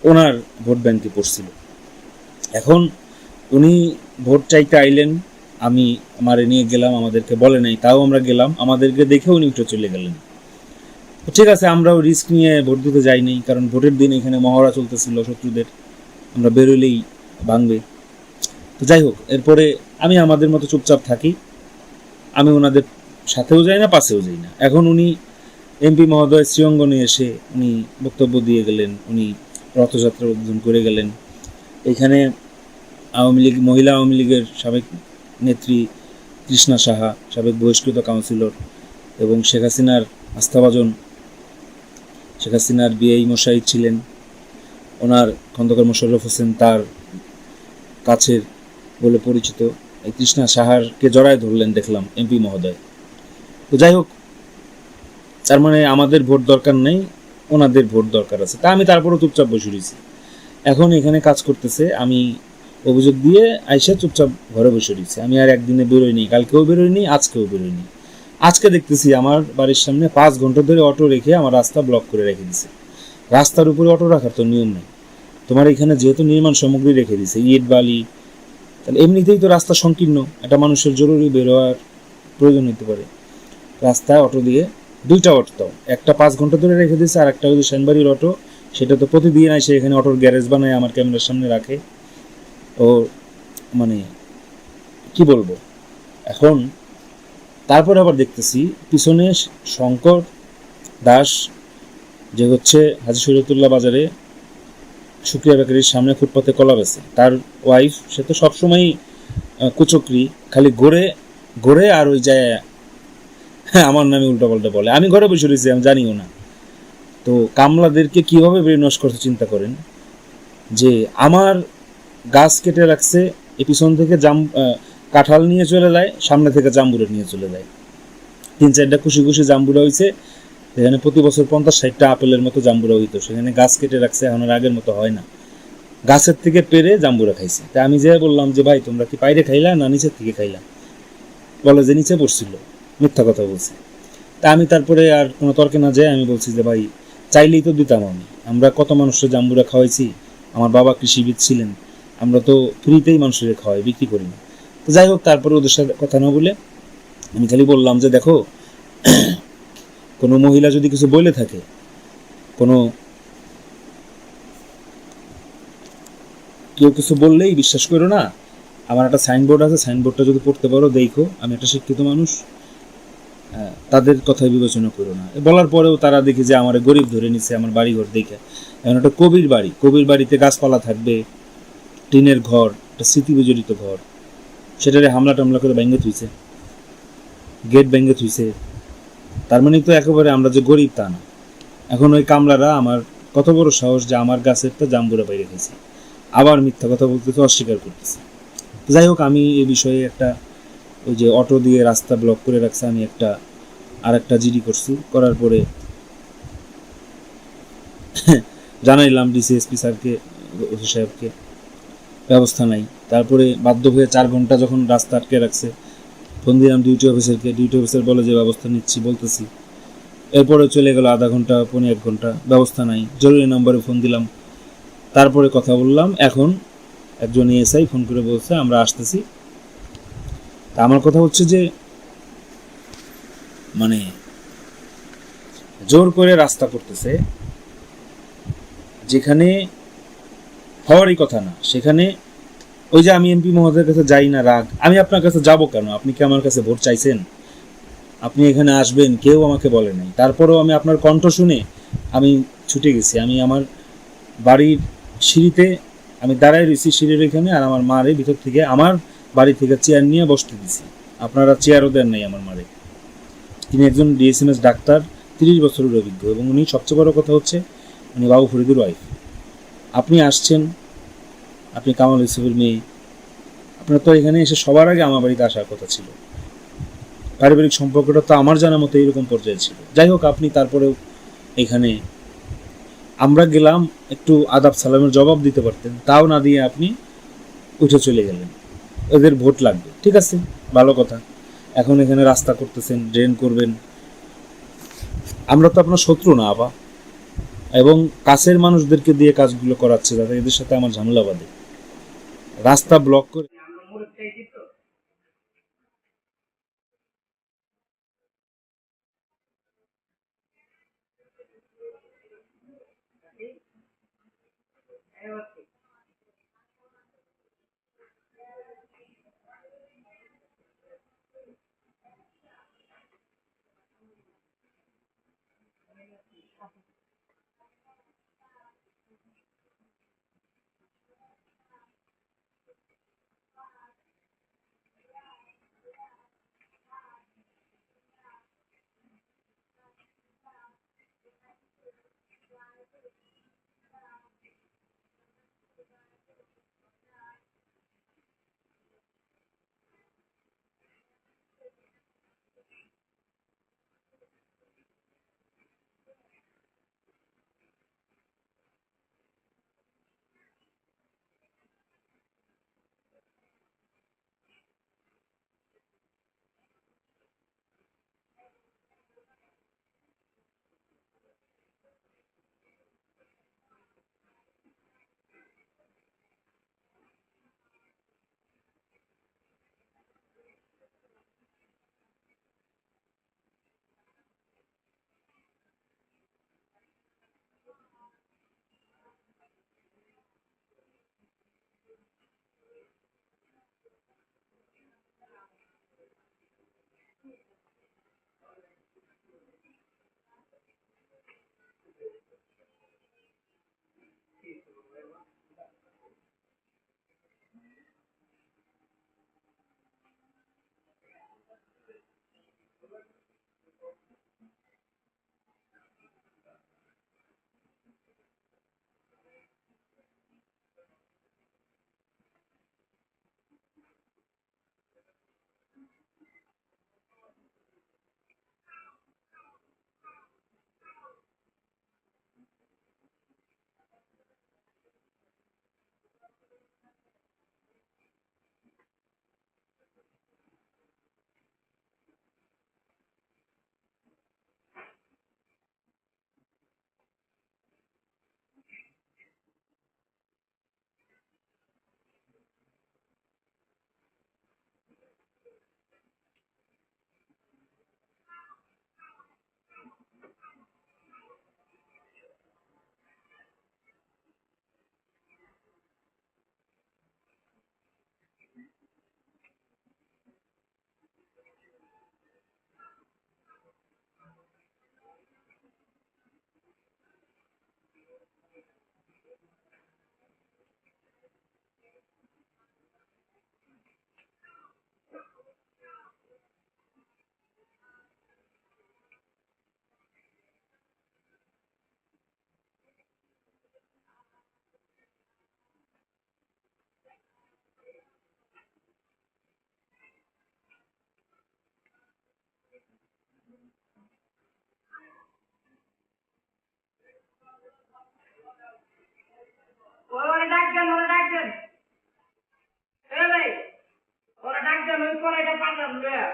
ওনার ভোট ব্যাংকে পড়ছিল। এখন উনি ভোট চাইতে আইলেন, আমি আমারে নিয়ে গেলাম, আমাদেরকে বলে নাই, তাও আমরা গেলাম, আমাদেরকে দেখে উনি উঠে চলে গেলেন। ঠিক আছে, আমরাও রিস্ক নিয়ে ভোট দিতে যাইনি, কারণ ভোটের দিন এখানে মহড়া চলতেছিল শত্রুদের, আমরা বেরোলেই ভাঙবে। তো যাই হোক, এরপরে আমি আমাদের মতো চুপচাপ থাকি, আমি ওনাদের সাথেও যাই না, পাশেও যাই না। এখন উনি এমপি মহোদয় শ্রীঅঙ্গনে এসে উনি বক্তব্য দিয়ে গেলেন, উনি রথযাত্রা উদ্বোধন করে গেলেন। এখানে মহিলা আওয়ামী লীগের সাবেক নেত্রী কৃষ্ণা সাহা, সাবেক বহিষ্কৃত কাউন্সিলর এবং শেখ হাসিনার আস্থাভাজন, শেখ হাসিনার বিআই মশাই ছিলেন, ওনার খন্দকার মোশাররফ হোসেন তার কাছের বলে পরিচিত, এই কৃষ্ণা সাহারকে জড়ায় ধরলেন দেখলাম এমপি মহোদয়। তো যাই হোক, তার মানে আমাদের ভোট দরকার নেই, ওনাদের ভোট দরকার আছে। তা আমি তারপরও চুপচাপ বসে রয়েছি। এখন এখানে কাজ করতেছে, আমি অভিযোগ দিয়ে আইসা চুপচাপ ঘরে বসে রয়েছি। আমি আর একদিনে বেরোইনি, কালকেও বেরোইনি, আজকেও বেরোইনি। আজকে দেখতেছি আমার বাড়ির সামনে 5 ঘন্টা ধরে অটো রেখে আমার রাস্তা ব্লক করে রেখে দিছে। রাস্তার উপরে অটো রাখার তো নিয়ম নেই, তোমার এখানে যেহেতু নির্মাণ সামগ্রী রেখে দিছে, ইট বালি, তাহলে এমনিতেই তো রাস্তা সংকীর্ণ, একটা মানুষের জরুরি বেরোয়ার প্রয়োজন হতে পারে। রাস্তায় অটো দিয়ে 2টা অটো, তাও একটা 5 ঘন্টা ধরে রেখে দিয়েছে, আর একটা ওই সেনবাড়ির অটো, সেটা তো প্রতিদিন আসে এখানে অটোর গ্যারেজ বানায় আমার ক্যামেরার সামনে রাখে। ও মানে কি বলবো। এখন তারপরে আবার দেখতেছি পিছনে শঙ্কর দাস, যে হচ্ছে হাজী শরীয়তুল্লাহ বাজারে শুক্রিয়া বেকারির সামনে ফুটপাতে কলা বেচে, তার ওয়াইফ, সে তো সবসময়ই কুচক্রি, খালি ঘোরে আর ওই যায় আমার নামে উল্টাপাল্টা বলে। আমি ঘরে বসে রয়েছি, আমি জানিও না। তো কামলাদেরকে কিভাবে ব্রেনওয়াশ করতে চিন্তা করেন, যে আমার গাছ কেটে রাখছে, এই পিছন থেকে কাঁঠাল নিয়ে চলে যায়, সামনে থেকে জাম্বুরা নিয়ে চলে যায়। 3-4টা খুশি জাম্বুরা হয়েছে, যেখানে প্রতি বছর 50-60টা আপেলের মতো জাম্বুরা হইতো, সেখানে গাছ কেটে রাখছে, এখন আর আগের মতো হয় না। গাছের থেকে পেরে জাম্বুরা খাইছে। তা আমি যে বললাম যে ভাই তোমরা কি বাইরে খাইলা না নিচের থেকে খাইলা, বলে যে নিচে পড়ছিল, মিথ্যা কথা বলছে। তা আমি তারপরে আর কোনো তর্কে না যায় আমি বলছি যে ভাই চাইলেই তো দিতাম, আমরা কত মানুষের জাম্বুরা খাওয়াইছি, আমার বাবা কৃষিবিদ ছিলেন, আমরা তো ফ্রিতেই মানুষের খাওয়াই, বিক্রি করি না। তো যাই হোক, তারপরে ওদের সাথে কথা না বলে আমি খালি বললাম যে দেখো, কোনো মহিলা যদি কিছু বলে থাকে, কেউ কিছু বললেই বিশ্বাস করো না। আমার একটা সাইনবোর্ড আছে, সাইনবোর্ডটা যদি পড়তে পারো দেখো, আমি একটা শিক্ষিত মানুষ, তাদের কথাই বিবেচনা করো না। বলার পরেও তারা দেখে যে আমার গরিব ধরে নিচ্ছে, আমার বাড়িঘর দেখে। এখন একটা কবির বাড়িতে গাছপালা থাকবে, টিনের ঘর, একটা স্মৃতি বিজড়িত ঘর, সেটারে হামলা টামলা করে ভেঙে থুইছে, গেট ভেঙে থুইছে। তার মানে তো একেবারে আমরা যে গরিব তা না। এখন ওই কামলারা আমার কত বড় সাহস যে আমার গাছের তো জাম্বুরা বাইরে খেয়েছে, আবার মিথ্যা কথা বলতেছে, অস্বীকার করতেছে। যাই হোক, আমি এই বিষয়ে একটা ওই যে অটো দিয়ে রাস্তা ব্লক করে রাখছে, আমি আর একটা জিডি করছি, করার পরে জানাইলাম ডিসিএসপি স্যারকে, ওসি সাহেবকে, ব্যবস্থা নাই। তারপরে বাধ্য হয়ে 4 ঘন্টা যখন রাস্তা আটকে রাখছে, ফোন দিলাম ডিউটি অফিসারকে, ডিউটি অফিসার বলে যে ব্যবস্থা নিচ্ছি, বলতেছি। এরপরে চলে গেল আধা ঘন্টা, 1.5 ঘন্টা, ব্যবস্থা নাই। জরুরি নম্বরে ফোন দিলাম, তারপরে কথা বললাম। এখন একজন এএসআই ফোন করে বলছে আমরা আসতেছি। তা আমার কথা হচ্ছে যে মানে জোর করে রাস্তা করতেছে, যেখানে হওয়ারই কথা না, সেখানে ওই যে আমি এমপি মহোদয়ের কাছে যাই না রাগ, আমি আপনার কাছে যাব কেন? আপনি কি আমার কাছে ভোট চাইছেন? আপনি এখানে আসবেন কেউ আমাকে বলে নাই, তারপরেও আমি আপনার কণ্ঠ শুনে আমি ছুটে গেছি। আমি আমার বাড়ির সিঁড়িতে আমি দাঁড়ায় রয়েছি, সিঁড়ির এখানে, আর আমার মারে ভিতর থেকে আমার বাড়ি থেকে চেয়ার নিয়ে বসতে দিছি। আপনারা চেয়ারও দেন নাই আমার মারে। তিনি একজন ডিএসএমএস ডাক্তার, 30 বছরের অভিজ্ঞ, এবং উনি সবচেয়ে বড় কথা হচ্ছে উনি বাবু ফরিদুর ওয়াইফ। আপনি আসছেন, আপনি কামাল ইউসুফের মেয়ে, আপনার তো এখানে এসে সবার আগে আমার বাড়িতে আসার কথা ছিল। পারিবারিক সম্পর্কটা তো আমার জানার মতো এইরকম পর্যায়ে ছিল। যাই হোক, আপনি তারপরেও এখানে, আমরা গেলাম, একটু আদাব সালামের জবাব দিতে পারতেন, তাও না দিয়ে আপনি উঠে চলে গেলেন। এদের ভোট লাগবে, ঠিক আছে, ভালো কথা। এখন এখানে রাস্তা করতেছেন, ড্রেন করবেন, আমরা তো আপনার শত্রু না আবা, এবং কাছের মানুষদেরকে দিয়ে কাজগুলো করাচ্ছে যাতে এদের সাথে আমার ঝামেলা বাঁধে। রাস্তা ব্লক করে আমরা মুরগ চাইছি তো ওরে ডাক দেন, ওরে ডাক দেন। এ ভাই, ওরে ডাক দেন, ওই কড়াইটা পাঠান লইয়া।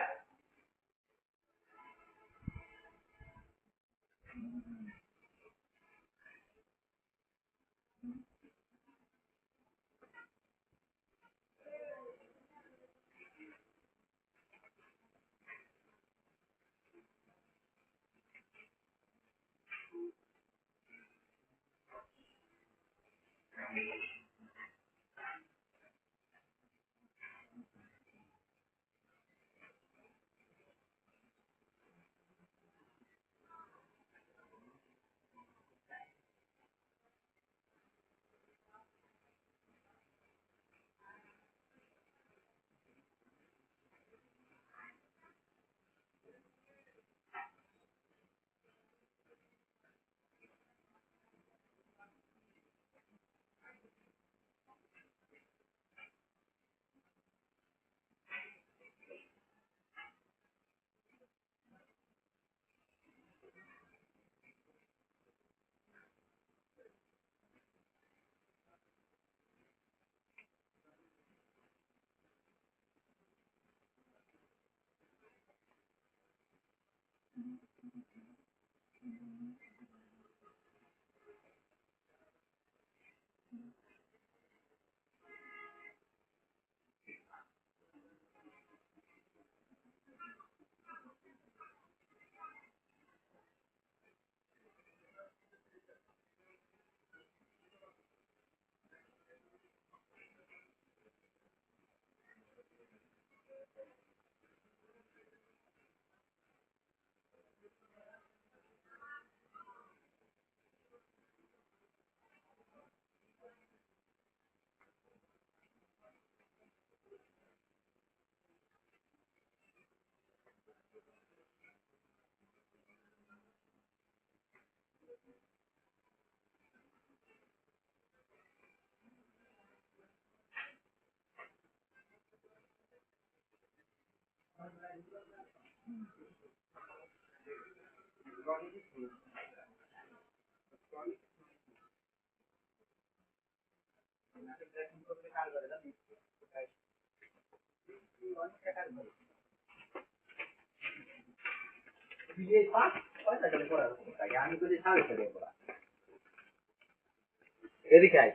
এদিকে আয়,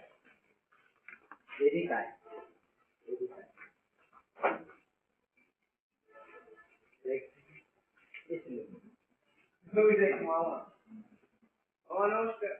এদিকে আয়, এদিকে আয়। তুমি দেখ মামা। ও নমস্কার।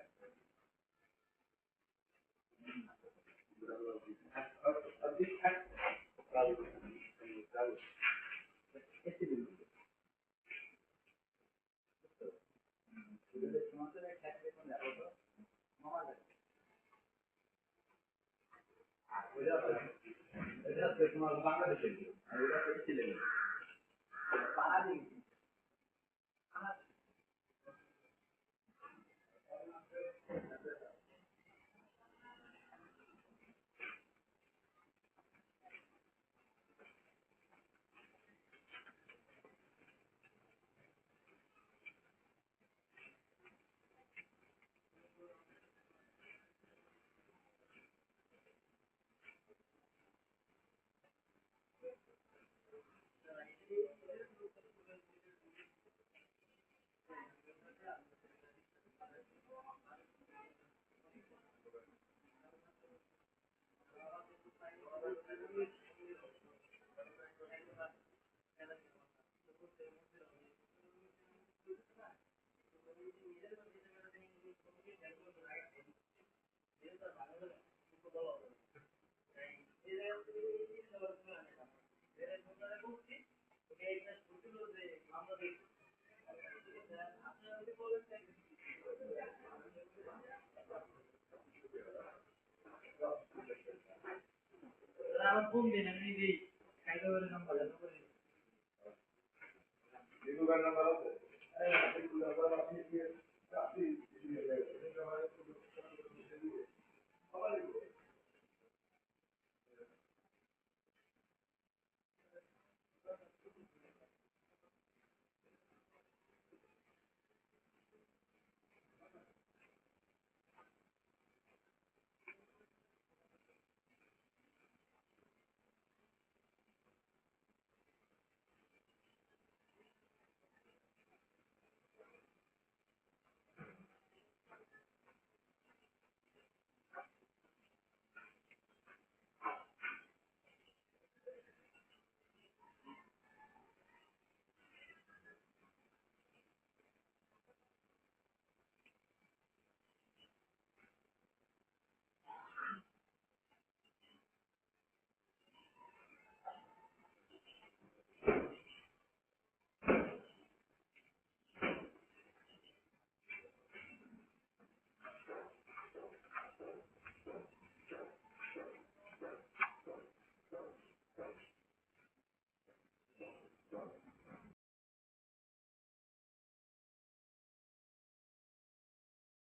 আমার ফোন দিন, আমি দিই। খাইতে পারে নাম্বার। নাম্বার আছে?